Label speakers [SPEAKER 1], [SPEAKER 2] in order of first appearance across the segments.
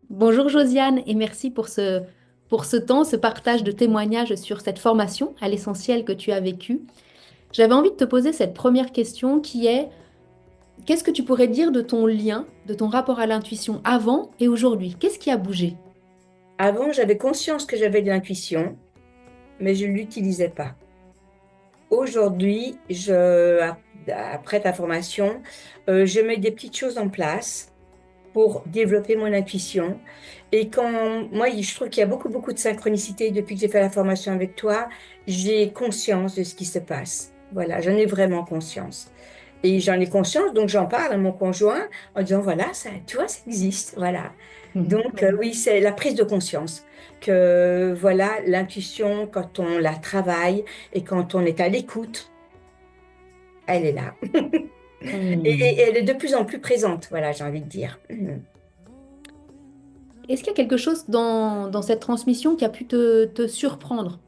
[SPEAKER 1] Bonjour Josiane et merci pour ce temps, ce partage de témoignages sur cette formation à l'essentiel que tu as vécue. J'avais envie de te poser cette première question qui est, qu'est-ce que tu pourrais dire de ton lien, de ton rapport à l'intuition avant et aujourd'hui? Qu'est-ce qui a bougé?
[SPEAKER 2] Avant, j'avais conscience que j'avais de l'intuition, mais je ne l'utilisais pas. Aujourd'hui, après ta formation, je mets des petites choses en place pour développer mon intuition. Et moi, je trouve qu'il y a beaucoup, beaucoup de synchronicité depuis que j'ai fait la formation avec toi. J'ai conscience de ce qui se passe. Voilà, j'en ai vraiment conscience. Et j'en ai conscience, donc j'en parle à mon conjoint en disant, voilà, ça, tu vois, ça existe. Voilà. Donc,
[SPEAKER 1] Mhm.
[SPEAKER 2] oui, c'est la prise de conscience que, voilà, l'intuition, quand on la travaille et quand on est à l'écoute, elle est là. Et
[SPEAKER 1] Hmm.
[SPEAKER 2] elle est de plus en plus présente, voilà, j'ai envie de dire.
[SPEAKER 1] Est-ce qu'il y a quelque chose dans cette transmission qui a pu te surprendre?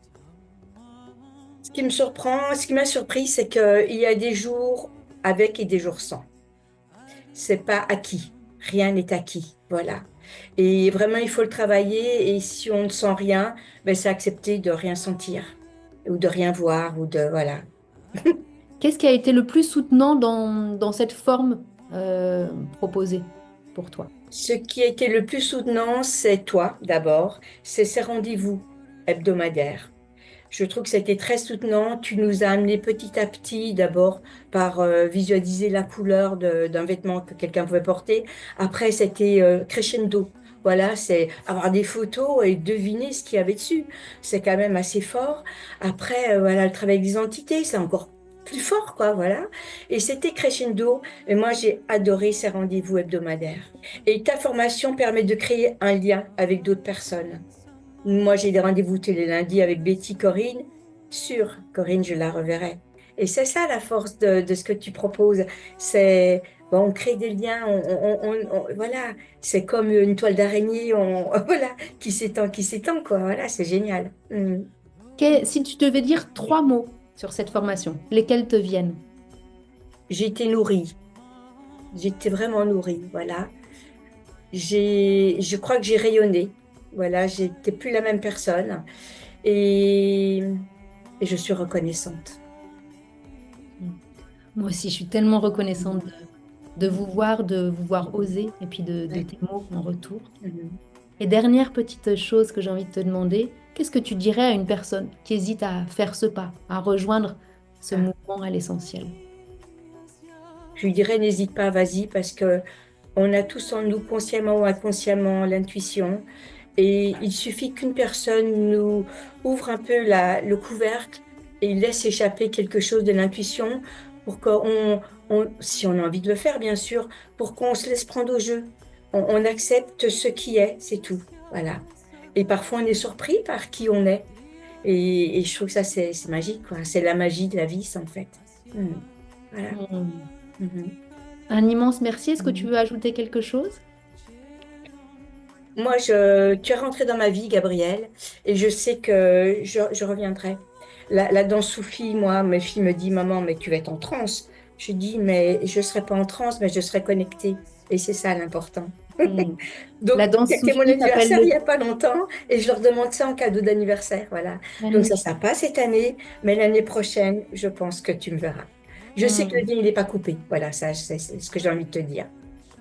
[SPEAKER 2] Ce qui me surprend, ce qui m'a surpris, c'est qu'il y a des jours avec et des jours sans. C'est pas acquis. Rien n'est acquis. Voilà. Et vraiment, il faut le travailler. Et si on ne sent rien, ben, c'est accepter de rien sentir ou de rien voir ou de, voilà.
[SPEAKER 1] Qu'est-ce qui a été le plus soutenant dans cette forme proposée pour toi?
[SPEAKER 2] Ce qui a été le plus soutenant, c'est toi d'abord. C'est ces rendez-vous hebdomadaires. Je trouve que c'était très soutenant. Tu nous as amené petit à petit, d'abord par visualiser la couleur d'un vêtement que quelqu'un pouvait porter. Après, c'était crescendo. Voilà, c'est avoir des photos et deviner ce qu'il y avait dessus. C'est quand même assez fort. Après, voilà, le travail des entités, c'est encore plus fort, quoi, voilà. Et c'était crescendo. Et moi, j'ai adoré ces rendez-vous hebdomadaires. Et ta formation permet de créer un lien avec d'autres personnes. Moi, j'ai des rendez-vous tous les lundis avec Betty Corinne. Sur Corinne, je la reverrai. Et c'est ça la force de ce que tu proposes. C'est, bon, on crée des liens, voilà, c'est comme une toile d'araignée, voilà, qui s'étend, quoi. Voilà, c'est génial.
[SPEAKER 1] Si tu devais dire trois mots sur cette formation, lesquels te viennent?
[SPEAKER 2] J'ai été nourrie. J'ai été vraiment nourrie, voilà. Je crois que j'ai rayonné. Voilà, j'étais plus la même personne. Et, et je suis reconnaissante.
[SPEAKER 1] Mm. Moi aussi, je suis tellement reconnaissante de vous voir oser et puis de
[SPEAKER 2] Ouais.
[SPEAKER 1] tes mots en retour.
[SPEAKER 2] Mhm.
[SPEAKER 1] Et dernière petite chose que j'ai envie de te demander, qu'est-ce que tu dirais à une personne qui hésite à faire ce pas, à rejoindre ce
[SPEAKER 2] Ah.
[SPEAKER 1] mouvement à l'essentiel?
[SPEAKER 2] Je lui dirais, n'hésite pas, vas-y, parce que on a tous en nous, consciemment ou inconsciemment, l'intuition. Et il suffit qu'une personne nous ouvre un peu le couvercle et laisse échapper quelque chose de l'intuition pour si on a envie de le faire, bien sûr, pour qu'on se laisse prendre au jeu. On accepte ce qui est, c'est tout. Voilà. Et parfois, on est surpris par qui on est. Et je trouve que ça, c'est magique, quoi. C'est la magie de la vie, ça, en fait. Mhm. Voilà.
[SPEAKER 1] Mm.
[SPEAKER 2] Mhm.
[SPEAKER 1] Un immense merci. Est-ce que tu
[SPEAKER 2] Mhm.
[SPEAKER 1] veux ajouter quelque chose?
[SPEAKER 2] Moi, tu es rentré dans ma vie, Gabriel, et je sais que je reviendrai. La danse soufie, moi, mes filles me disent, maman, mais tu vas être en transe. Je dis, mais je ne serai pas en transe, mais je serai connectée. Et c'est ça l'important.
[SPEAKER 1] Mm. La
[SPEAKER 2] Donc,
[SPEAKER 1] danse
[SPEAKER 2] c'était mon
[SPEAKER 1] soufie s'appelle
[SPEAKER 2] anniversaire il
[SPEAKER 1] le...
[SPEAKER 2] n'y a pas longtemps, et je leur demande ça en cadeau d'anniversaire. Voilà. Donc, ça ne
[SPEAKER 1] Magnifique.
[SPEAKER 2] sera pas cette année, mais l'année prochaine, je pense que tu me verras. Je sais que le
[SPEAKER 1] Mm.
[SPEAKER 2] dîner n'est pas coupé. Voilà, ça, c'est ce que j'ai envie de te dire.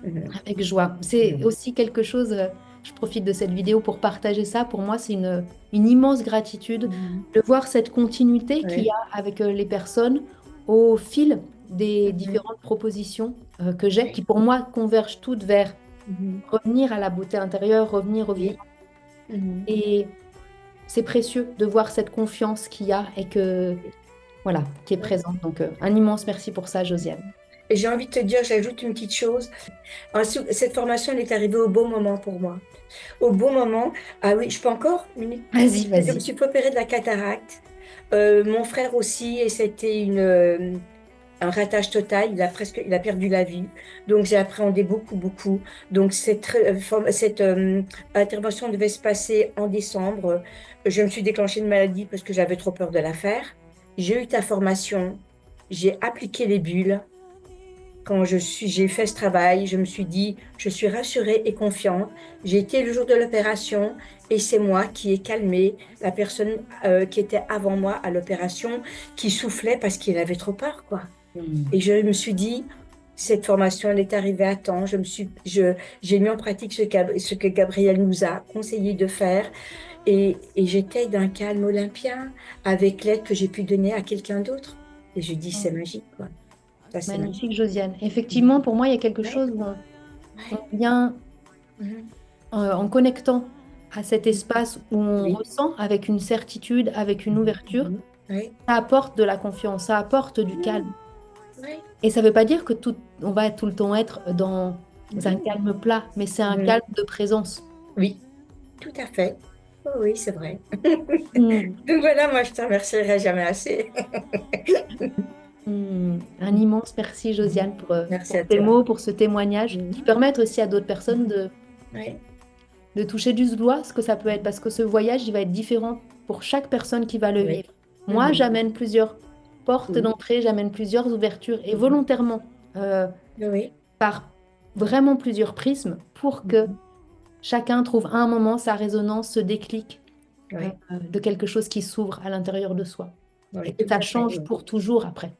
[SPEAKER 2] Mhm.
[SPEAKER 1] Avec joie. C'est
[SPEAKER 2] Mhm.
[SPEAKER 1] aussi quelque chose, je profite de cette vidéo pour partager ça. Pour moi, c'est une immense gratitude
[SPEAKER 2] Mhm.
[SPEAKER 1] de voir cette continuité qu'il y
[SPEAKER 2] Ouais.
[SPEAKER 1] a avec les personnes au fil des
[SPEAKER 2] Mhm.
[SPEAKER 1] différentes propositions que j'ai, qui
[SPEAKER 2] Oui.
[SPEAKER 1] pour moi convergent toutes vers
[SPEAKER 2] Mhm.
[SPEAKER 1] revenir à la beauté intérieure, revenir au vivant.
[SPEAKER 2] Oui. Mhm.
[SPEAKER 1] Et c'est précieux de voir cette confiance qu'il y a et que, voilà, qui est
[SPEAKER 2] Ouais.
[SPEAKER 1] présente. Donc, un immense merci pour ça, Josiane.
[SPEAKER 2] Et j'ai envie de te dire, j'ajoute une petite chose. Cette formation, elle est arrivée au bon moment pour moi. Au bon moment, ah oui, je peux encore, minute.
[SPEAKER 1] Vas-y,
[SPEAKER 2] Je me
[SPEAKER 1] vas-y.
[SPEAKER 2] suis fait opérer de la cataracte. Mon frère aussi, et c'était un ratage total. Il a perdu la vie. Donc, j'ai appréhendé beaucoup, beaucoup. Donc, cette intervention devait se passer en décembre. Je me suis déclenchée une maladie parce que j'avais trop peur de la faire. J'ai eu ta formation. J'ai appliqué les bulles. quand j'ai fait ce travail, je me suis dit, je suis rassurée et confiante. J'ai été le jour de l'opération et c'est moi qui ai calmé la personne qui était avant moi à l'opération, qui soufflait parce qu'il avait trop peur, quoi. Et je me suis dit, cette formation, elle est arrivée à temps. J'ai mis en pratique ce que Gabriel nous a conseillé de faire. Et j'étais d'un calme olympien avec l'aide que j'ai pu donner à quelqu'un d'autre. Et je dis, c'est magique, quoi. Ça, c'est magique.
[SPEAKER 1] Magnifique, Josiane. Effectivement, pour moi, il y a quelque
[SPEAKER 2] Ouais,
[SPEAKER 1] chose où on
[SPEAKER 2] ouais.
[SPEAKER 1] vient
[SPEAKER 2] Mhm.
[SPEAKER 1] en connectant à cet espace où on
[SPEAKER 2] Oui.
[SPEAKER 1] ressent avec une certitude, avec une ouverture,
[SPEAKER 2] Mhm. Oui.
[SPEAKER 1] ça apporte de la confiance, ça apporte du calme.
[SPEAKER 2] Oui.
[SPEAKER 1] Et ça ne veut pas dire que on va tout le temps être dans un
[SPEAKER 2] Mhm.
[SPEAKER 1] calme plat, mais c'est un calme
[SPEAKER 2] Mhm.
[SPEAKER 1] de présence.
[SPEAKER 2] Oui, tout à fait. Oh oui, c'est vrai.
[SPEAKER 1] Hmm.
[SPEAKER 2] Donc voilà, moi, je te remercierai jamais assez.
[SPEAKER 1] Un immense merci, Josiane,
[SPEAKER 2] Merci
[SPEAKER 1] pour
[SPEAKER 2] à
[SPEAKER 1] tes
[SPEAKER 2] toi.
[SPEAKER 1] mots, pour ce témoignage qui
[SPEAKER 2] Mhm.
[SPEAKER 1] permettent aussi à d'autres personnes
[SPEAKER 2] Oui.
[SPEAKER 1] de toucher du doigt ce que ça peut être, parce que ce voyage, il va être différent pour chaque personne qui va le
[SPEAKER 2] Oui.
[SPEAKER 1] vivre. Moi,
[SPEAKER 2] Mhm.
[SPEAKER 1] j'amène plusieurs portes
[SPEAKER 2] Oui.
[SPEAKER 1] d'entrée, j'amène plusieurs ouvertures, et
[SPEAKER 2] Mhm.
[SPEAKER 1] volontairement,
[SPEAKER 2] Oui.
[SPEAKER 1] par vraiment plusieurs prismes, pour que
[SPEAKER 2] Mhm.
[SPEAKER 1] chacun trouve à un moment sa résonance, ce déclic
[SPEAKER 2] Oui.
[SPEAKER 1] de quelque chose qui s'ouvre à l'intérieur de soi. Et
[SPEAKER 2] Oui,
[SPEAKER 1] que
[SPEAKER 2] tout
[SPEAKER 1] ça
[SPEAKER 2] à fait.
[SPEAKER 1] change pour toujours après.